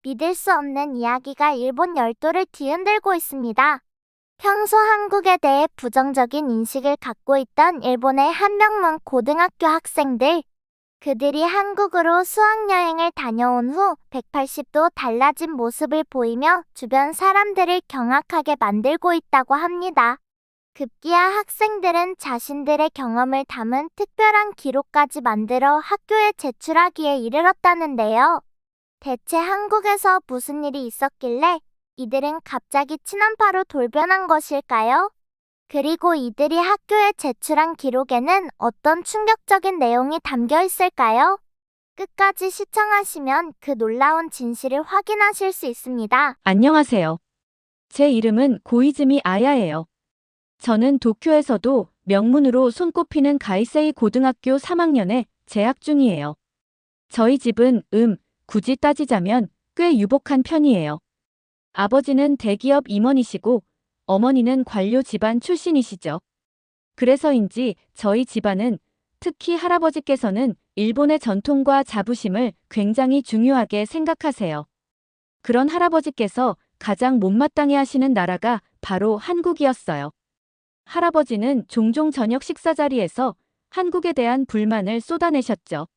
믿을 수 없는 이야기가 일본 열도를 뒤흔들고 있습니다. 평소 한국에 대해 부정적인 인식을 갖고 있던 일본의 한명문 고등학교 학생들. 그들이 한국으로 수학여행을 다녀온 후 180도 달라진 모습을 보이며 주변 사람들을 경악하게 만들고 있다고 합니다. 급기야 학생들은 자신들의 경험을 담은 특별한 기록까지 만들어 학교에 제출하기에 이르렀다는데요. 대체 한국에서 무슨 일이 있었길래 이들은 갑자기 친한파로 돌변한 것일까요? 그리고 이들이 학교에 제출한 기록에는 어떤 충격적인 내용이 담겨 있을까요? 끝까지 시청하시면 그 놀라운 진실을 확인하실 수 있습니다. 안녕하세요. 제 이름은 고이즈미 아야예요. 저는 도쿄에서도 명문으로 손꼽히는 가이세이 고등학교 3학년에 재학 중이에요. 저희 집은 굳이 따지자면 꽤 유복한 편이에요. 아버지는 대기업 임원이시고 어머니는 관료 집안 출신이시죠. 그래서인지 저희 집안은, 특히 할아버지께서는 일본의 전통과 자부심을 굉장히 중요하게 생각하세요. 그런 할아버지께서 가장 못마땅해 하시는 나라가 바로 한국이었어요. 할아버지는 종종 저녁 식사 자리에서 한국에 대한 불만을 쏟아내셨죠.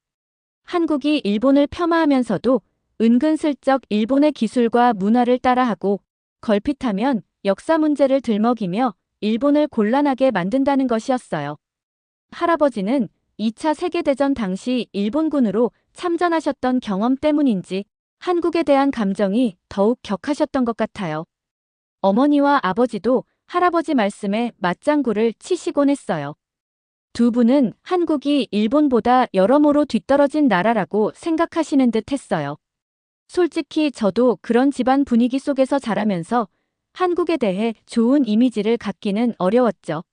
한국이 일본을 폄하하면서도 은근슬쩍 일본의 기술과 문화를 따라하고 걸핏하면 역사 문제를 들먹이며 일본을 곤란하게 만든다는 것이었어요. 할아버지는 2차 세계대전 당시 일본군으로 참전하셨던 경험 때문인지 한국에 대한 감정이 더욱 격하셨던 것 같아요. 어머니와 아버지도 할아버지 말씀에 맞장구를 치시곤 했어요. 두 분은 한국이 일본보다 여러모로 뒤떨어진 나라라고 생각하시는 듯 했어요. 솔직히 저도 그런 집안 분위기 속에서 자라면서 한국에 대해 좋은 이미지를 갖기는 어려웠죠.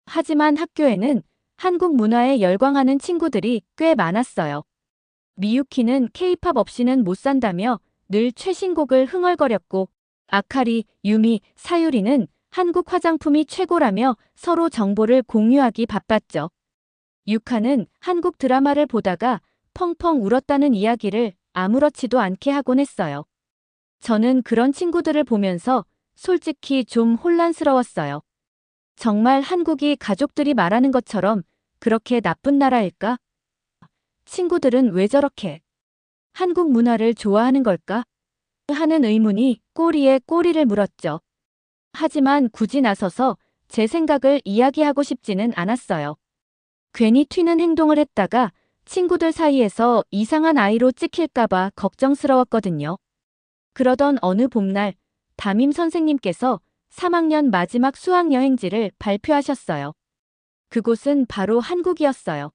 하지만 학교에는 한국 문화에 열광하는 친구들이 꽤 많았어요. 미유키는 케이팝 없이는 못 산다며 늘 최신곡을 흥얼거렸고, 아카리, 유미, 사유리는 한국 화장품이 최고라며 서로 정보를 공유하기 바빴죠. 유카는 한국 드라마를 보다가 펑펑 울었다는 이야기를 아무렇지도 않게 하곤 했어요. 저는 그런 친구들을 보면서 솔직히 좀 혼란스러웠어요. 정말 한국이 가족들이 말하는 것처럼 그렇게 나쁜 나라일까? 친구들은 왜 저렇게 한국 문화를 좋아하는 걸까? 하는 의문이 꼬리에 꼬리를 물었죠. 하지만 굳이 나서서 제 생각을 이야기하고 싶지는 않았어요. 괜히 튀는 행동을 했다가 친구들 사이에서 이상한 아이로 찍힐까봐 걱정스러웠거든요. 그러던 어느 봄날, 담임 선생님께서 3학년 마지막 수학여행지를 발표하셨어요. 그곳은 바로 한국이었어요.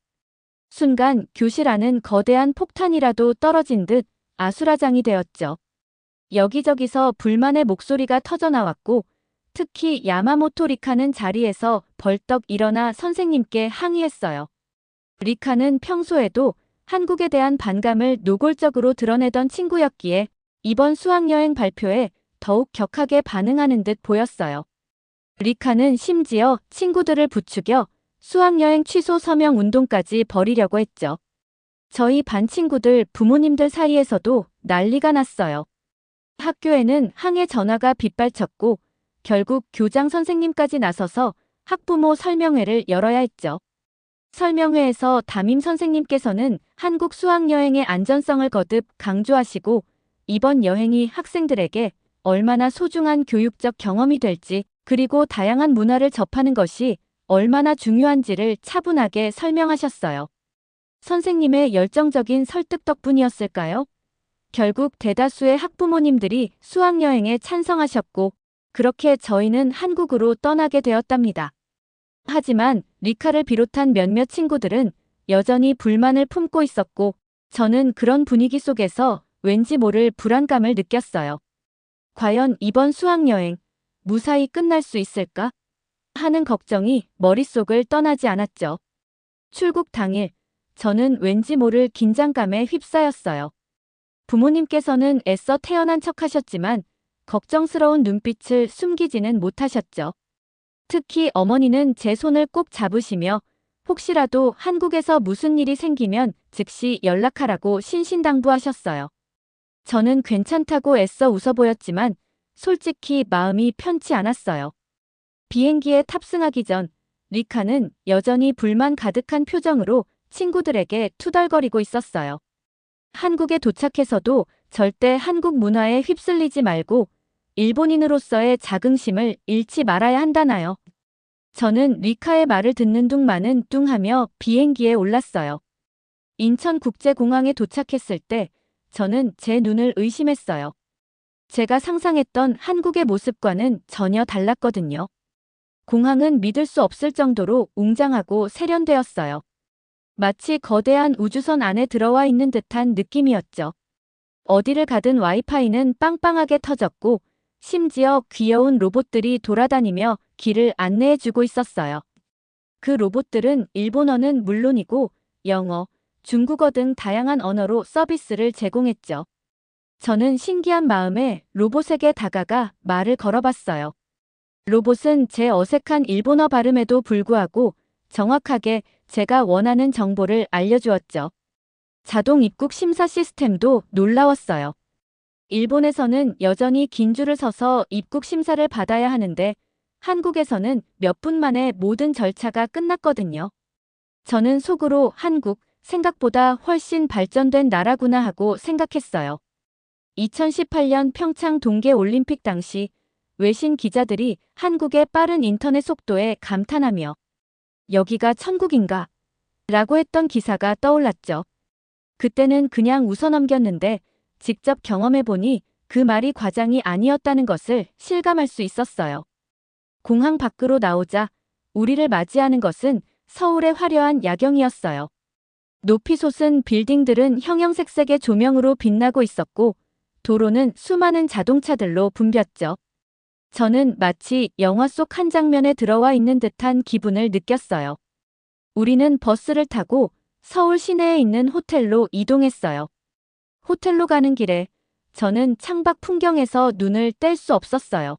순간 교실 안은 거대한 폭탄이라도 떨어진 듯 아수라장이 되었죠. 여기저기서 불만의 목소리가 터져나왔고, 특히 야마모토 리카는 자리에서 벌떡 일어나 선생님께 항의했어요. 리카는 평소에도 한국에 대한 반감을 노골적으로 드러내던 친구였기에 이번 수학여행 발표에 더욱 격하게 반응하는 듯 보였어요. 리카는 심지어 친구들을 부추겨 수학여행 취소 서명 운동까지 벌이려고 했죠. 저희 반 친구들 부모님들 사이에서도 난리가 났어요. 학교에는 항해 전화가 빗발쳤고 결국 교장 선생님까지 나서서 학부모 설명회를 열어야 했죠. 설명회에서 담임 선생님께서는 한국 수학여행의 안전성을 거듭 강조하시고 이번 여행이 학생들에게 얼마나 소중한 교육적 경험이 될지, 그리고 다양한 문화를 접하는 것이 얼마나 중요한지를 차분하게 설명하셨어요. 선생님의 열정적인 설득 덕분이었을까요? 결국 대다수의 학부모님들이 수학여행에 찬성하셨고, 그렇게 저희는 한국으로 떠나게 되었답니다. 하지만 리카를 비롯한 몇몇 친구들은 여전히 불만을 품고 있었고, 저는 그런 분위기 속에서 왠지 모를 불안감을 느꼈어요. 과연 이번 수학여행 무사히 끝날 수 있을까? 하는 걱정이 머릿속을 떠나지 않았죠. 출국 당일, 저는 왠지 모를 긴장감에 휩싸였어요. 부모님께서는 애써 태연한 척하셨지만 걱정스러운 눈빛을 숨기지는 못하셨죠. 특히 어머니는 제 손을 꼭 잡으시며 혹시라도 한국에서 무슨 일이 생기면 즉시 연락하라고 신신당부하셨어요. 저는 괜찮다고 애써 웃어 보였지만 솔직히 마음이 편치 않았어요. 비행기에 탑승하기 전 리카는 여전히 불만 가득한 표정으로 친구들에게 투덜거리고 있었어요. 한국에 도착해서도 절대 한국 문화에 휩쓸리지 말고 일본인으로서의 자긍심을 잃지 말아야 한다나요. 저는 리카의 말을 듣는 둥마는 뚱하며 비행기에 올랐어요. 인천국제공항에 도착했을 때 저는 제 눈을 의심했어요. 제가 상상했던 한국의 모습과는 전혀 달랐거든요. 공항은 믿을 수 없을 정도로 웅장하고 세련되었어요. 마치 거대한 우주선 안에 들어와 있는 듯한 느낌이었죠. 어디를 가든 와이파이는 빵빵하게 터졌고 심지어 귀여운 로봇들이 돌아다니며 길을 안내해주고 있었어요. 그 로봇들은 일본어는 물론이고 영어, 중국어 등 다양한 언어로 서비스를 제공했죠. 저는 신기한 마음에 로봇에게 다가가 말을 걸어봤어요. 로봇은 제 어색한 일본어 발음에도 불구하고 정확하게 제가 원하는 정보를 알려주었죠. 자동 입국 심사 시스템도 놀라웠어요. 일본에서는 여전히 긴 줄을 서서 입국 심사를 받아야 하는데 한국에서는 몇 분 만에 모든 절차가 끝났거든요. 저는 속으로 한국, 생각보다 훨씬 발전된 나라구나 하고 생각했어요. 2018년 평창 동계올림픽 당시 외신 기자들이 한국의 빠른 인터넷 속도에 감탄하며 여기가 천국인가? 라고 했던 기사가 떠올랐죠. 그때는 그냥 웃어넘겼는데 직접 경험해보니 그 말이 과장이 아니었다는 것을 실감할 수 있었어요. 공항 밖으로 나오자 우리를 맞이하는 것은 서울의 화려한 야경이었어요. 높이 솟은 빌딩들은 형형색색의 조명으로 빛나고 있었고 도로는 수많은 자동차들로 붐볐죠. 저는 마치 영화 속 한 장면에 들어와 있는 듯한 기분을 느꼈어요. 우리는 버스를 타고 서울 시내에 있는 호텔로 이동했어요. 호텔로 가는 길에 저는 창밖 풍경에서 눈을 뗄 수 없었어요.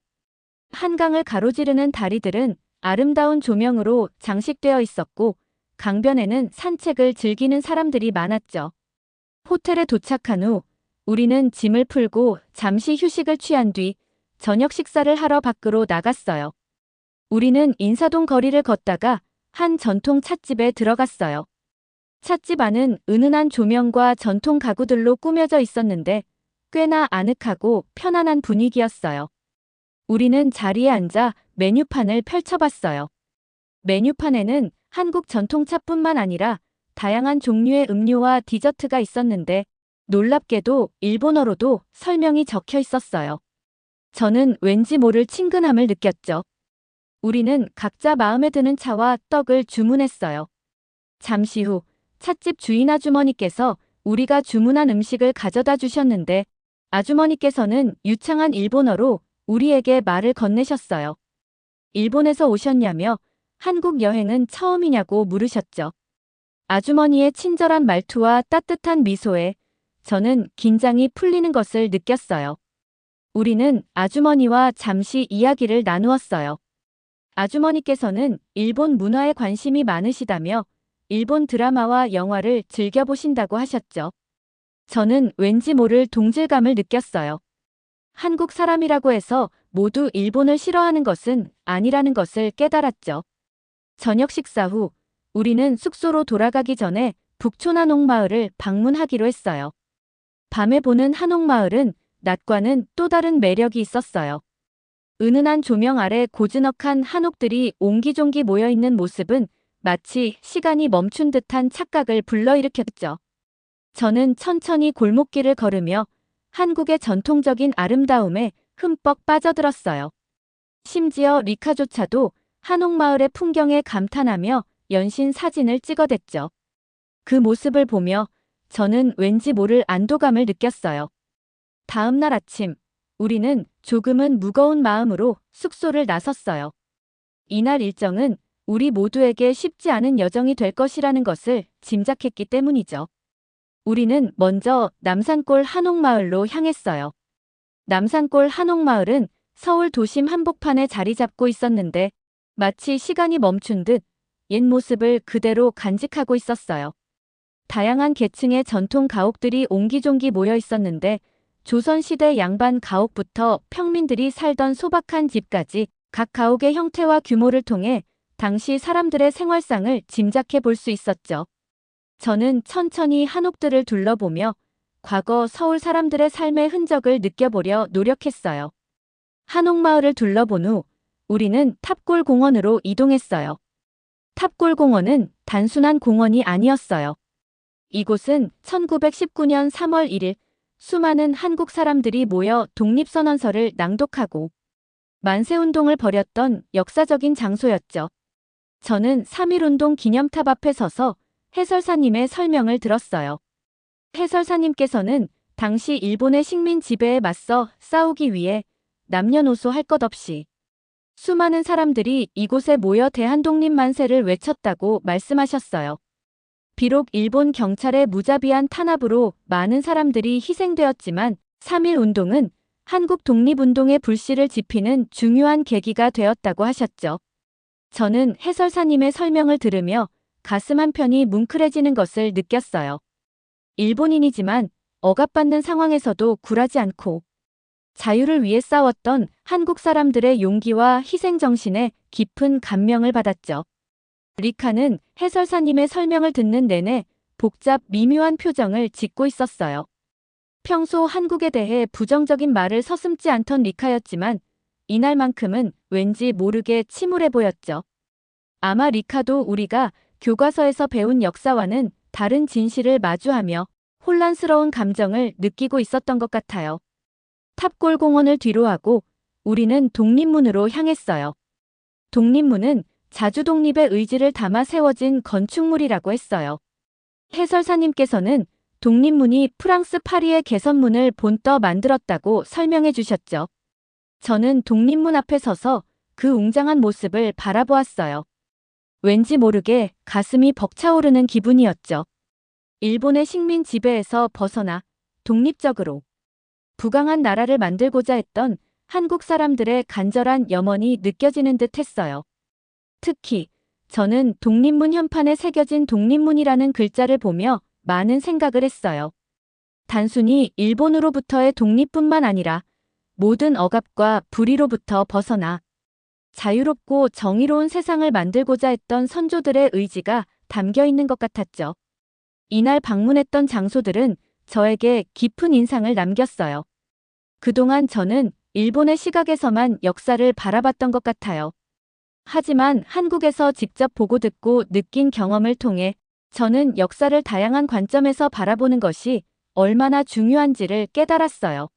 한강을 가로지르는 다리들은 아름다운 조명으로 장식되어 있었고 강변에는 산책을 즐기는 사람들이 많았죠. 호텔에 도착한 후 우리는 짐을 풀고 잠시 휴식을 취한 뒤 저녁 식사를 하러 밖으로 나갔어요. 우리는 인사동 거리를 걷다가 한 전통 찻집에 들어갔어요. 찻집 안은 은은한 조명과 전통 가구들로 꾸며져 있었는데 꽤나 아늑하고 편안한 분위기였어요. 우리는 자리에 앉아 메뉴판을 펼쳐봤어요. 메뉴판에는 한국 전통차뿐만 아니라 다양한 종류의 음료와 디저트가 있었는데 놀랍게도 일본어로도 설명이 적혀 있었어요. 저는 왠지 모를 친근함을 느꼈죠. 우리는 각자 마음에 드는 차와 떡을 주문했어요. 잠시 후 찻집 주인 아주머니께서 우리가 주문한 음식을 가져다 주셨는데 아주머니께서는 유창한 일본어로 우리에게 말을 건네셨어요. 일본에서 오셨냐며 한국 여행은 처음이냐고 물으셨죠. 아주머니의 친절한 말투와 따뜻한 미소에 저는 긴장이 풀리는 것을 느꼈어요. 우리는 아주머니와 잠시 이야기를 나누었어요. 아주머니께서는 일본 문화에 관심이 많으시다며 일본 드라마와 영화를 즐겨보신다고 하셨죠. 저는 왠지 모를 동질감을 느꼈어요. 한국 사람이라고 해서 모두 일본을 싫어하는 것은 아니라는 것을 깨달았죠. 저녁 식사 후 우리는 숙소로 돌아가기 전에 북촌 한옥마을을 방문하기로 했어요. 밤에 보는 한옥마을은 낮과는 또 다른 매력이 있었어요. 은은한 조명 아래 고즈넉한 한옥들이 옹기종기 모여있는 모습은 마치 시간이 멈춘 듯한 착각을 불러일으켰죠. 저는 천천히 골목길을 걸으며 한국의 전통적인 아름다움에 흠뻑 빠져들었어요. 심지어 리카조차도 한옥마을의 풍경에 감탄하며 연신 사진을 찍어댔죠. 그 모습을 보며 저는 왠지 모를 안도감을 느꼈어요. 다음 날 아침, 우리는 조금은 무거운 마음으로 숙소를 나섰어요. 이날 일정은 우리 모두에게 쉽지 않은 여정이 될 것이라는 것을 짐작했기 때문이죠. 우리는 먼저 남산골 한옥마을로 향했어요. 남산골 한옥마을은 서울 도심 한복판에 자리 잡고 있었는데 마치 시간이 멈춘 듯 옛 모습을 그대로 간직하고 있었어요. 다양한 계층의 전통 가옥들이 옹기종기 모여 있었는데 조선시대 양반 가옥부터 평민들이 살던 소박한 집까지 각 가옥의 형태와 규모를 통해 당시 사람들의 생활상을 짐작해 볼 수 있었죠. 저는 천천히 한옥들을 둘러보며 과거 서울 사람들의 삶의 흔적을 느껴보려 노력했어요. 한옥마을을 둘러본 후 우리는 탑골공원으로 이동했어요. 탑골공원은 단순한 공원이 아니었어요. 이곳은 1919년 3월 1일 수많은 한국 사람들이 모여 독립선언서를 낭독하고 만세운동을 벌였던 역사적인 장소였죠. 저는 3.1운동 기념탑 앞에 서서 해설사님의 설명을 들었어요. 해설사님께서는 당시 일본의 식민 지배에 맞서 싸우기 위해 남녀노소 할 것 없이 수많은 사람들이 이곳에 모여 대한독립 만세를 외쳤다고 말씀하셨어요. 비록 일본 경찰의 무자비한 탄압으로 많은 사람들이 희생되었지만 3.1 운동은 한국 독립운동의 불씨를 지피는 중요한 계기가 되었다고 하셨죠. 저는 해설사님의 설명을 들으며 가슴 한편이 뭉클해지는 것을 느꼈어요. 일본인이지만 억압받는 상황에서도 굴하지 않고 자유를 위해 싸웠던 한국 사람들의 용기와 희생정신에 깊은 감명을 받았죠. 리카는 해설사님의 설명을 듣는 내내 복잡 미묘한 표정을 짓고 있었어요. 평소 한국에 대해 부정적인 말을 서슴지 않던 리카였지만 이날만큼은 왠지 모르게 침울해 보였죠. 아마 리카도 우리가 교과서에서 배운 역사와는 다른 진실을 마주하며 혼란스러운 감정을 느끼고 있었던 것 같아요. 탑골공원을 뒤로하고 우리는 독립문으로 향했어요. 독립문은 자주독립의 의지를 담아 세워진 건축물이라고 했어요. 해설사님께서는 독립문이 프랑스 파리의 개선문을 본떠 만들었다고 설명해 주셨죠. 저는 독립문 앞에 서서 그 웅장한 모습을 바라보았어요. 왠지 모르게 가슴이 벅차오르는 기분이었죠. 일본의 식민 지배에서 벗어나 독립적으로 부강한 나라를 만들고자 했던 한국 사람들의 간절한 염원이 느껴지는 듯 했어요. 특히 저는 독립문 현판에 새겨진 독립문이라는 글자를 보며 많은 생각을 했어요. 단순히 일본으로부터의 독립뿐만 아니라 모든 억압과 불의로부터 벗어나 자유롭고 정의로운 세상을 만들고자 했던 선조들의 의지가 담겨 있는 것 같았죠. 이날 방문했던 장소들은 저에게 깊은 인상을 남겼어요. 그동안 저는 일본의 시각에서만 역사를 바라봤던 것 같아요. 하지만 한국에서 직접 보고 듣고 느낀 경험을 통해 저는 역사를 다양한 관점에서 바라보는 것이 얼마나 중요한지를 깨달았어요.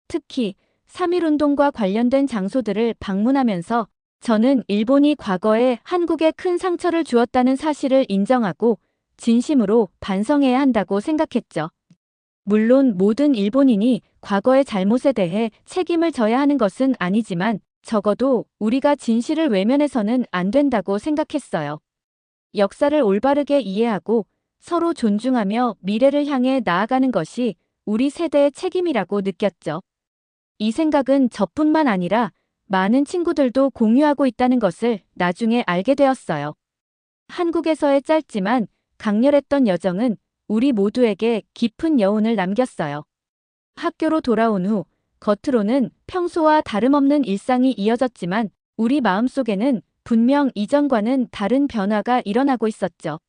특히 3.1 운동과 관련된 장소들을 방문하면서 저는 일본이 과거에 한국에 큰 상처를 주었다는 사실을 인정하고 진심으로 반성해야 한다고 생각했죠. 물론 모든 일본인이 과거의 잘못에 대해 책임을 져야 하는 것은 아니지만 적어도 우리가 진실을 외면해서는 안 된다고 생각했어요. 역사를 올바르게 이해하고 서로 존중하며 미래를 향해 나아가는 것이 우리 세대의 책임이라고 느꼈죠. 이 생각은 저뿐만 아니라 많은 친구들도 공유하고 있다는 것을 나중에 알게 되었어요. 한국에서의 짧지만 강렬했던 여정은 우리 모두에게 깊은 여운을 남겼어요. 학교로 돌아온 후 겉으로는 평소와 다름없는 일상이 이어졌지만 우리 마음속에는 분명 이전과는 다른 변화가 일어나고 있었죠.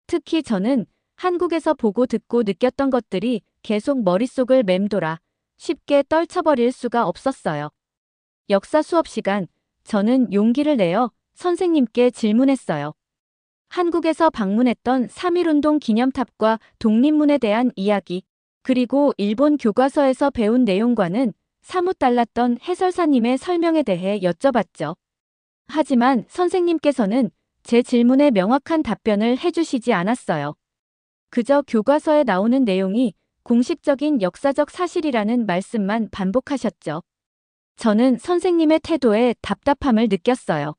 특히 저는 한국에서 보고 듣고 느꼈던 것들이 계속 머릿속을 맴돌아 쉽게 떨쳐버릴 수가 없었어요. 역사 수업 시간, 저는 용기를 내어 선생님께 질문했어요. 한국에서 방문했던 3.1운동 기념탑과 독립문에 대한 이야기, 그리고 일본 교과서에서 배운 내용과는 사뭇 달랐던 해설사님의 설명에 대해 여쭤봤죠. 하지만 선생님께서는 제 질문에 명확한 답변을 해주시지 않았어요. 그저 교과서에 나오는 내용이 공식적인 역사적 사실이라는 말씀만 반복하셨죠. 저는 선생님의 태도에 답답함을 느꼈어요.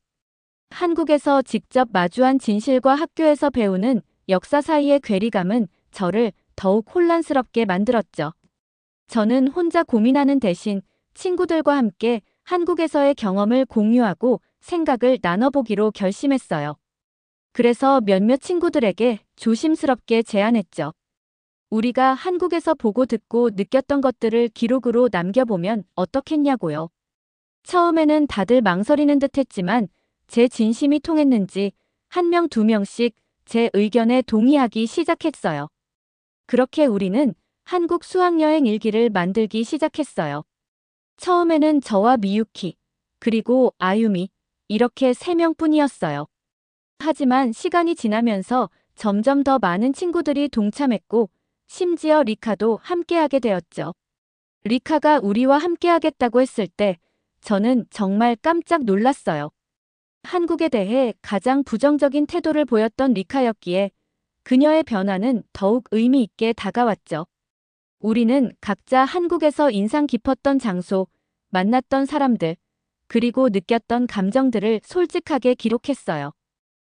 한국에서 직접 마주한 진실과 학교에서 배우는 역사 사이의 괴리감은 저를 더욱 혼란스럽게 만들었죠. 저는 혼자 고민하는 대신 친구들과 함께 한국에서의 경험을 공유하고 생각을 나눠보기로 결심했어요. 그래서 몇몇 친구들에게 조심스럽게 제안했죠. 우리가 한국에서 보고 듣고 느꼈던 것들을 기록으로 남겨보면 어떻겠냐고요. 처음에는 다들 망설이는 듯 했지만 제 진심이 통했는지 한 명 두 명씩 제 의견에 동의하기 시작했어요. 그렇게 우리는 한국 수학여행 일기를 만들기 시작했어요. 처음에는 저와 미유키, 그리고 아유미, 이렇게 3명뿐이었어요. 하지만 시간이 지나면서 점점 더 많은 친구들이 동참했고, 심지어 리카도 함께하게 되었죠. 리카가 우리와 함께하겠다고 했을 때 저는 정말 깜짝 놀랐어요. 한국에 대해 가장 부정적인 태도를 보였던 리카였기에 그녀의 변화는 더욱 의미 있게 다가왔죠. 우리는 각자 한국에서 인상 깊었던 장소, 만났던 사람들, 그리고 느꼈던 감정들을 솔직하게 기록했어요.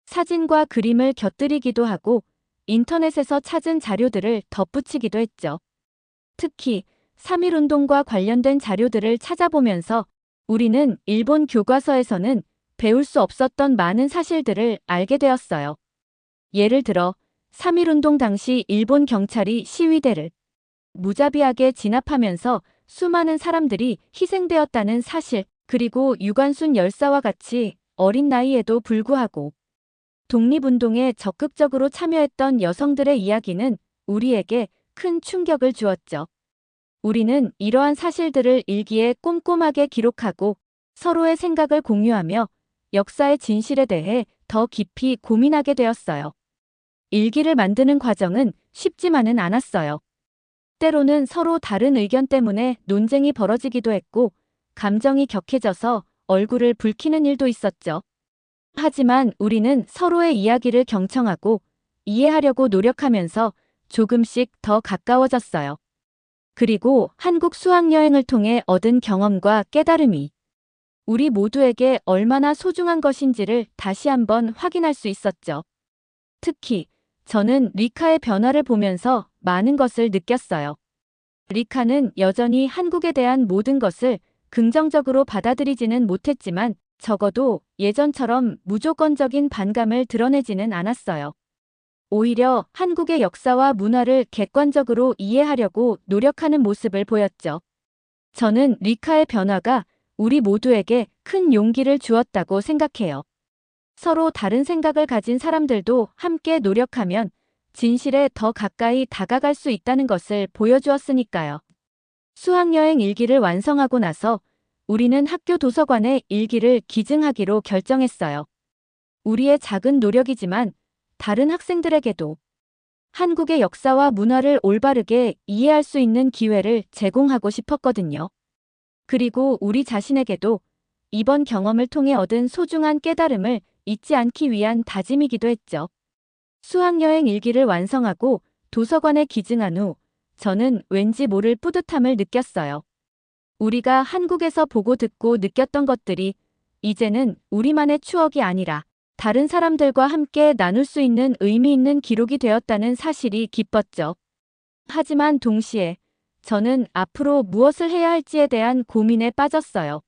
사진과 그림을 곁들이기도 하고 인터넷에서 찾은 자료들을 덧붙이기도 했죠. 특히 3.1운동과 관련된 자료들을 찾아보면서 우리는 일본 교과서에서는 배울 수 없었던 많은 사실들을 알게 되었어요. 예를 들어 3.1운동 당시 일본 경찰이 시위대를 무자비하게 진압하면서 수많은 사람들이 희생되었다는 사실, 그리고 유관순 열사와 같이 어린 나이에도 불구하고 독립운동에 적극적으로 참여했던 여성들의 이야기는 우리에게 큰 충격을 주었죠. 우리는 이러한 사실들을 일기에 꼼꼼하게 기록하고 서로의 생각을 공유하며 역사의 진실에 대해 더 깊이 고민하게 되었어요. 일기를 만드는 과정은 쉽지만은 않았어요. 때로는 서로 다른 의견 때문에 논쟁이 벌어지기도 했고, 감정이 격해져서 얼굴을 붉히는 일도 있었죠. 하지만 우리는 서로의 이야기를 경청하고 이해하려고 노력하면서 조금씩 더 가까워졌어요. 그리고 한국 수학여행을 통해 얻은 경험과 깨달음이 우리 모두에게 얼마나 소중한 것인지를 다시 한번 확인할 수 있었죠. 특히 저는 리카의 변화를 보면서 많은 것을 느꼈어요. 리카는 여전히 한국에 대한 모든 것을 긍정적으로 받아들이지는 못했지만 적어도 예전처럼 무조건적인 반감을 드러내지는 않았어요. 오히려 한국의 역사와 문화를 객관적으로 이해하려고 노력하는 모습을 보였죠. 저는 리카의 변화가 우리 모두에게 큰 용기를 주었다고 생각해요. 서로 다른 생각을 가진 사람들도 함께 노력하면 진실에 더 가까이 다가갈 수 있다는 것을 보여주었으니까요. 수학여행 일기를 완성하고 나서 우리는 학교 도서관에 일기를 기증하기로 결정했어요. 우리의 작은 노력이지만 다른 학생들에게도 한국의 역사와 문화를 올바르게 이해할 수 있는 기회를 제공하고 싶었거든요. 그리고 우리 자신에게도 이번 경험을 통해 얻은 소중한 깨달음을 잊지 않기 위한 다짐이기도 했죠. 수학여행 일기를 완성하고 도서관에 기증한 후 저는 왠지 모를 뿌듯함을 느꼈어요. 우리가 한국에서 보고 듣고 느꼈던 것들이 이제는 우리만의 추억이 아니라 다른 사람들과 함께 나눌 수 있는 의미 있는 기록이 되었다는 사실이 기뻤죠. 하지만 동시에 저는 앞으로 무엇을 해야 할지에 대한 고민에 빠졌어요.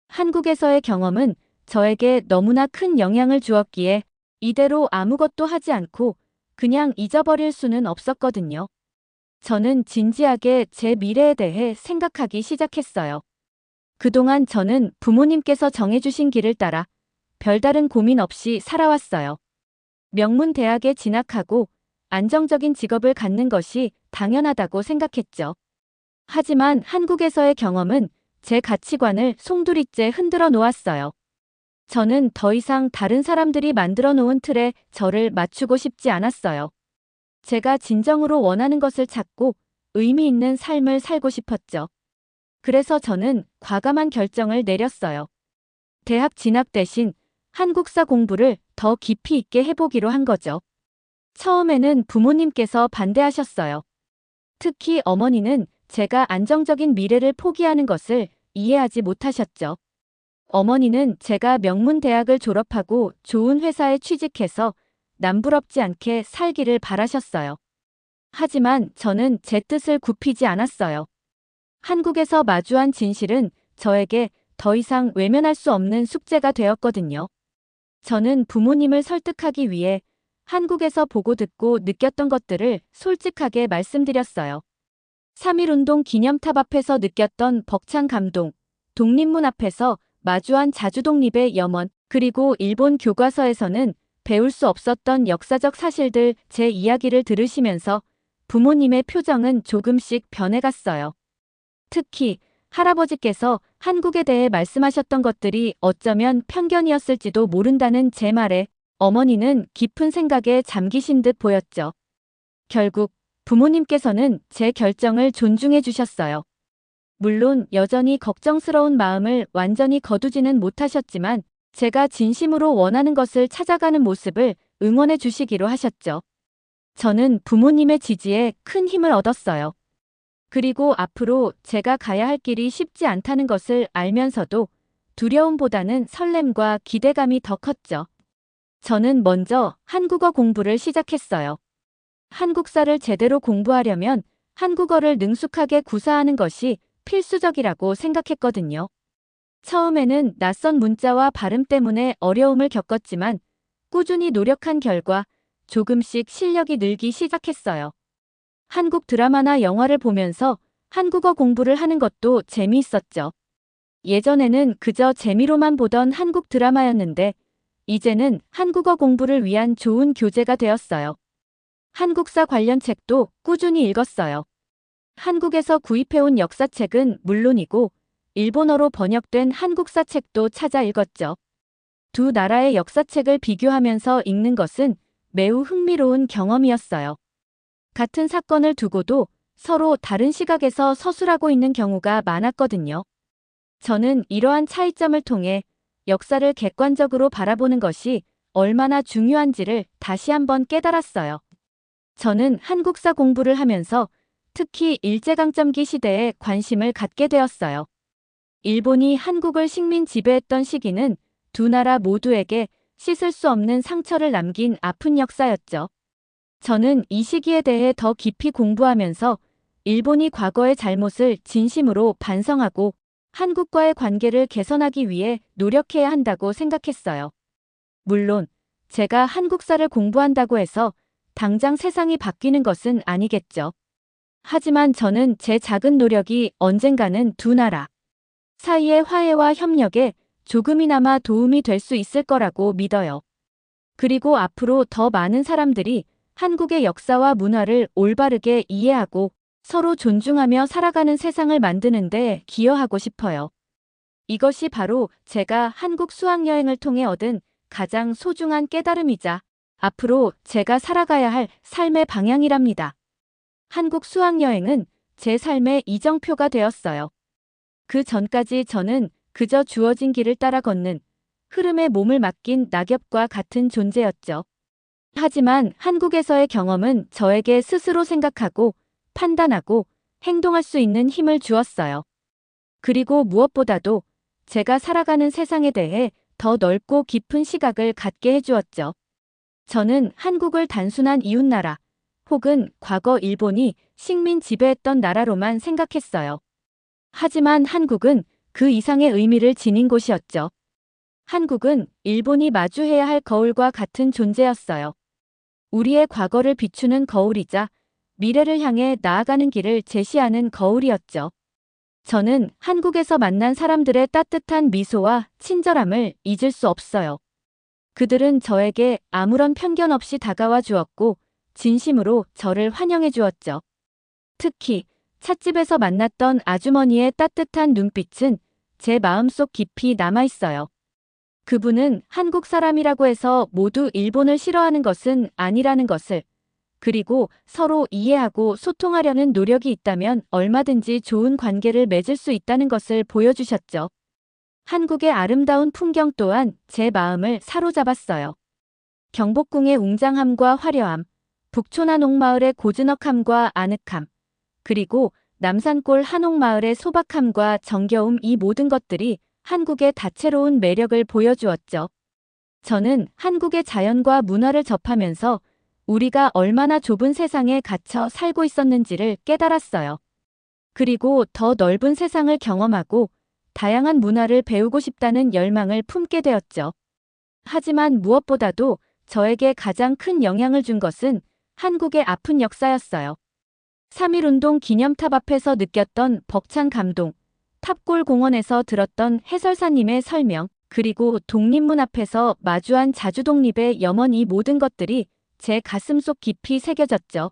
한국에서의 경험은 저에게 너무나 큰 영향을 주었기에 이대로 아무것도 하지 않고 그냥 잊어버릴 수는 없었거든요. 저는 진지하게 제 미래에 대해 생각하기 시작했어요. 그동안 저는 부모님께서 정해주신 길을 따라 별다른 고민 없이 살아왔어요. 명문 대학에 진학하고 안정적인 직업을 갖는 것이 당연하다고 생각했죠. 하지만 한국에서의 경험은 제 가치관을 송두리째 흔들어 놓았어요. 저는 더 이상 다른 사람들이 만들어 놓은 틀에 저를 맞추고 싶지 않았어요. 제가 진정으로 원하는 것을 찾고 의미 있는 삶을 살고 싶었죠. 그래서 저는 과감한 결정을 내렸어요. 대학 진학 대신 한국사 공부를 더 깊이 있게 해보기로 한 거죠. 처음에는 부모님께서 반대하셨어요. 특히 어머니는 제가 안정적인 미래를 포기하는 것을 이해하지 못하셨죠. 어머니는 제가 명문 대학을 졸업하고 좋은 회사에 취직해서 남부럽지 않게 살기를 바라셨어요. 하지만 저는 제 뜻을 굽히지 않았어요. 한국에서 마주한 진실은 저에게 더 이상 외면할 수 없는 숙제가 되었거든요. 저는 부모님을 설득하기 위해 한국에서 보고 듣고 느꼈던 것들을 솔직하게 말씀드렸어요. 3.1운동 기념탑 앞에서 느꼈던 벅찬 감동, 독립문 앞에서 마주한 자주독립의 염원, 그리고 일본 교과서에서는 배울 수 없었던 역사적 사실들 제 이야기를 들으시면서 부모님의 표정은 조금씩 변해갔어요. 특히 할아버지께서 한국에 대해 말씀하셨던 것들이 어쩌면 편견이었을지도 모른다는 제 말에 어머니는 깊은 생각에 잠기신 듯 보였죠. 결국 부모님께서는 제 결정을 존중해 주셨어요. 물론 여전히 걱정스러운 마음을 완전히 거두지는 못하셨지만 제가 진심으로 원하는 것을 찾아가는 모습을 응원해 주시기로 하셨죠. 저는 부모님의 지지에 큰 힘을 얻었어요. 그리고 앞으로 제가 가야 할 길이 쉽지 않다는 것을 알면서도 두려움보다는 설렘과 기대감이 더 컸죠. 저는 먼저 한국어 공부를 시작했어요. 한국사를 제대로 공부하려면 한국어를 능숙하게 구사하는 것이 필수적이라고 생각했거든요. 처음에는 낯선 문자와 발음 때문에 어려움을 겪었지만 꾸준히 노력한 결과 조금씩 실력이 늘기 시작했어요. 한국 드라마나 영화를 보면서 한국어 공부를 하는 것도 재미있었죠. 예전에는 그저 재미로만 보던 한국 드라마였는데 이제는 한국어 공부를 위한 좋은 교재가 되었어요. 한국사 관련 책도 꾸준히 읽었어요. 한국에서 구입해온 역사책은 물론이고 일본어로 번역된 한국사 책도 찾아 읽었죠. 두 나라의 역사책을 비교하면서 읽는 것은 매우 흥미로운 경험이었어요. 같은 사건을 두고도 서로 다른 시각에서 서술하고 있는 경우가 많았거든요. 저는 이러한 차이점을 통해 역사를 객관적으로 바라보는 것이 얼마나 중요한지를 다시 한번 깨달았어요. 저는 한국사 공부를 하면서 특히 일제강점기 시대에 관심을 갖게 되었어요. 일본이 한국을 식민 지배했던 시기는 두 나라 모두에게 씻을 수 없는 상처를 남긴 아픈 역사였죠. 저는 이 시기에 대해 더 깊이 공부하면서 일본이 과거의 잘못을 진심으로 반성하고 한국과의 관계를 개선하기 위해 노력해야 한다고 생각했어요. 물론 제가 한국사를 공부한다고 해서 당장 세상이 바뀌는 것은 아니겠죠. 하지만 저는 제 작은 노력이 언젠가는 두 나라 사이의 화해와 협력에 조금이나마 도움이 될 수 있을 거라고 믿어요. 그리고 앞으로 더 많은 사람들이 한국의 역사와 문화를 올바르게 이해하고 서로 존중하며 살아가는 세상을 만드는 데 기여하고 싶어요. 이것이 바로 제가 한국 수학여행을 통해 얻은 가장 소중한 깨달음이자 앞으로 제가 살아가야 할 삶의 방향이랍니다. 한국 수학여행은 제 삶의 이정표가 되었어요. 그 전까지 저는 그저 주어진 길을 따라 걷는 흐름에 몸을 맡긴 낙엽과 같은 존재였죠. 하지만 한국에서의 경험은 저에게 스스로 생각하고 판단하고 행동할 수 있는 힘을 주었어요. 그리고 무엇보다도 제가 살아가는 세상에 대해 더 넓고 깊은 시각을 갖게 해주었죠. 저는 한국을 단순한 이웃나라 혹은 과거 일본이 식민 지배했던 나라로만 생각했어요. 하지만 한국은 그 이상의 의미를 지닌 곳이었죠. 한국은 일본이 마주해야 할 거울과 같은 존재였어요. 우리의 과거를 비추는 거울이자 미래를 향해 나아가는 길을 제시하는 거울이었죠. 저는 한국에서 만난 사람들의 따뜻한 미소와 친절함을 잊을 수 없어요. 그들은 저에게 아무런 편견 없이 다가와 주었고 진심으로 저를 환영해 주었죠. 특히 찻집에서 만났던 아주머니의 따뜻한 눈빛은 제 마음속 깊이 남아있어요. 그분은 한국 사람이라고 해서 모두 일본을 싫어하는 것은 아니라는 것을, 그리고 서로 이해하고 소통하려는 노력이 있다면 얼마든지 좋은 관계를 맺을 수 있다는 것을 보여주셨죠. 한국의 아름다운 풍경 또한 제 마음을 사로잡았어요. 경복궁의 웅장함과 화려함, 북촌 한옥마을의 고즈넉함과 아늑함, 그리고 남산골 한옥마을의 소박함과 정겨움, 이 모든 것들이 한국의 다채로운 매력을 보여주었죠. 저는 한국의 자연과 문화를 접하면서 우리가 얼마나 좁은 세상에 갇혀 살고 있었는지를 깨달았어요. 그리고 더 넓은 세상을 경험하고 다양한 문화를 배우고 싶다는 열망을 품게 되었죠. 하지만 무엇보다도 저에게 가장 큰 영향을 준 것은 한국의 아픈 역사였어요. 3.1운동 기념탑 앞에서 느꼈던 벅찬 감동, 탑골 공원에서 들었던 해설사님의 설명, 그리고 독립문 앞에서 마주한 자주독립의 염원, 이 모든 것들이 제 가슴속 깊이 새겨졌죠.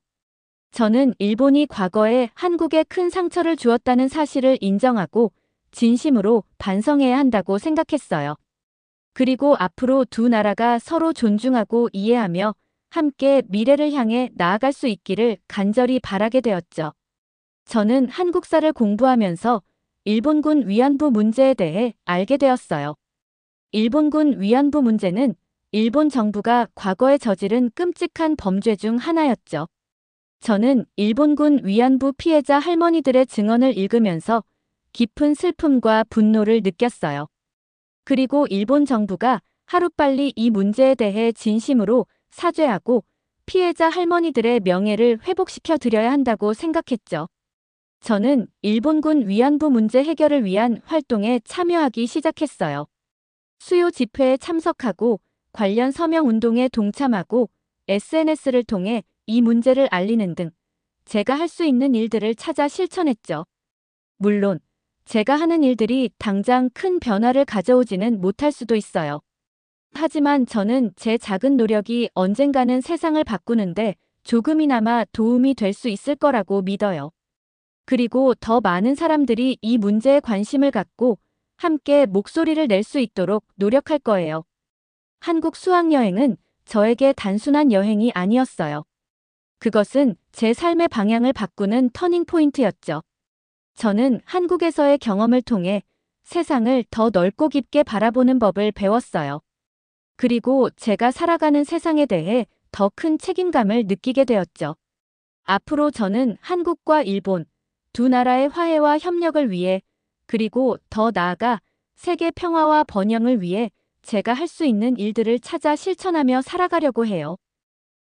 저는 일본이 과거에 한국에 큰 상처를 주었다는 사실을 인정하고 진심으로 반성해야 한다고 생각했어요. 그리고 앞으로 두 나라가 서로 존중하고 이해하며 함께 미래를 향해 나아갈 수 있기를 간절히 바라게 되었죠. 저는 한국사를 공부하면서 일본군 위안부 문제에 대해 알게 되었어요. 일본군 위안부 문제는 일본 정부가 과거에 저지른 끔찍한 범죄 중 하나였죠. 저는 일본군 위안부 피해자 할머니들의 증언을 읽으면서 깊은 슬픔과 분노를 느꼈어요. 그리고 일본 정부가 하루빨리 이 문제에 대해 진심으로 사죄하고 피해자 할머니들의 명예를 회복시켜 드려야 한다고 생각했죠. 저는 일본군 위안부 문제 해결을 위한 활동에 참여하기 시작했어요. 수요 집회에 참석하고 관련 서명 운동에 동참하고 SNS를 통해 이 문제를 알리는 등 제가 할 수 있는 일들을 찾아 실천했죠. 물론 제가 하는 일들이 당장 큰 변화를 가져오지는 못할 수도 있어요. 하지만 저는 제 작은 노력이 언젠가는 세상을 바꾸는데 조금이나마 도움이 될 수 있을 거라고 믿어요. 그리고 더 많은 사람들이 이 문제에 관심을 갖고 함께 목소리를 낼 수 있도록 노력할 거예요. 한국 수학여행은 저에게 단순한 여행이 아니었어요. 그것은 제 삶의 방향을 바꾸는 터닝포인트였죠. 저는 한국에서의 경험을 통해 세상을 더 넓고 깊게 바라보는 법을 배웠어요. 그리고 제가 살아가는 세상에 대해 더 큰 책임감을 느끼게 되었죠. 앞으로 저는 한국과 일본 두 나라의 화해와 협력을 위해, 그리고 더 나아가 세계 평화와 번영을 위해 제가 할 수 있는 일들을 찾아 실천하며 살아가려고 해요.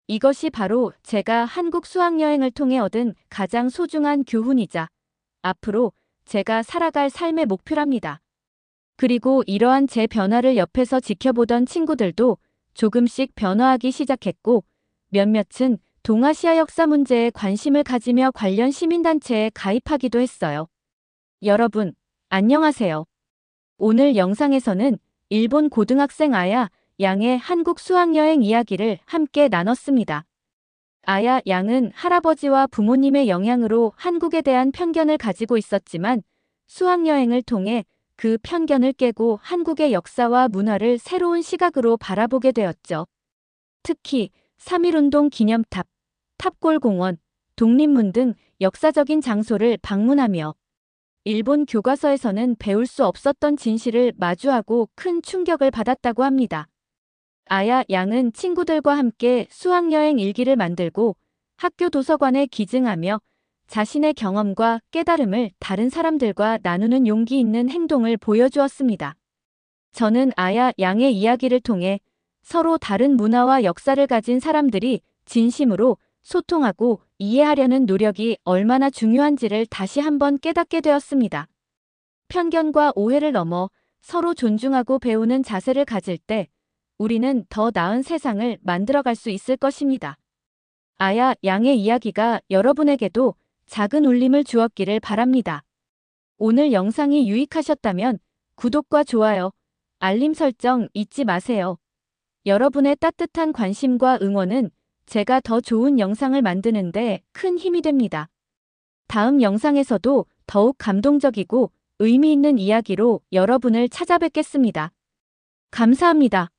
이것이 바로 제가 한국 수학여행을 통해 얻은 가장 소중한 교훈이자 앞으로 제가 살아갈 삶의 목표랍니다. 그리고 이러한 제 변화를 옆에서 지켜보던 친구들도 조금씩 변화하기 시작했고, 몇몇은 동아시아 역사 문제에 관심을 가지며 관련 시민단체에 가입하기도 했어요. 여러분, 안녕하세요. 오늘 영상에서는 일본 고등학생 아야 양의 한국 수학여행 이야기를 함께 나눴습니다. 아야 양은 할아버지와 부모님의 영향으로 한국에 대한 편견을 가지고 있었지만 수학여행을 통해 그 편견을 깨고 한국의 역사와 문화를 새로운 시각으로 바라보게 되었죠. 특히 3.1운동 기념탑, 탑골공원, 독립문 등 역사적인 장소를 방문하며 일본 교과서에서는 배울 수 없었던 진실을 마주하고 큰 충격을 받았다고 합니다. 아야 양은 친구들과 함께 수학여행 일기를 만들고 학교 도서관에 기증하며 자신의 경험과 깨달음을 다른 사람들과 나누는 용기 있는 행동을 보여주었습니다. 저는 아야 양의 이야기를 통해 서로 다른 문화와 역사를 가진 사람들이 진심으로 소통하고 이해하려는 노력이 얼마나 중요한지를 다시 한번 깨닫게 되었습니다. 편견과 오해를 넘어 서로 존중하고 배우는 자세를 가질 때 우리는 더 나은 세상을 만들어갈 수 있을 것입니다. 아야 양의 이야기가 여러분에게도 작은 울림을 주었기를 바랍니다. 오늘 영상이 유익하셨다면 구독과 좋아요, 알림 설정 잊지 마세요. 여러분의 따뜻한 관심과 응원은 제가 더 좋은 영상을 만드는데 큰 힘이 됩니다. 다음 영상에서도 더욱 감동적이고 의미 있는 이야기로 여러분을 찾아뵙겠습니다. 감사합니다.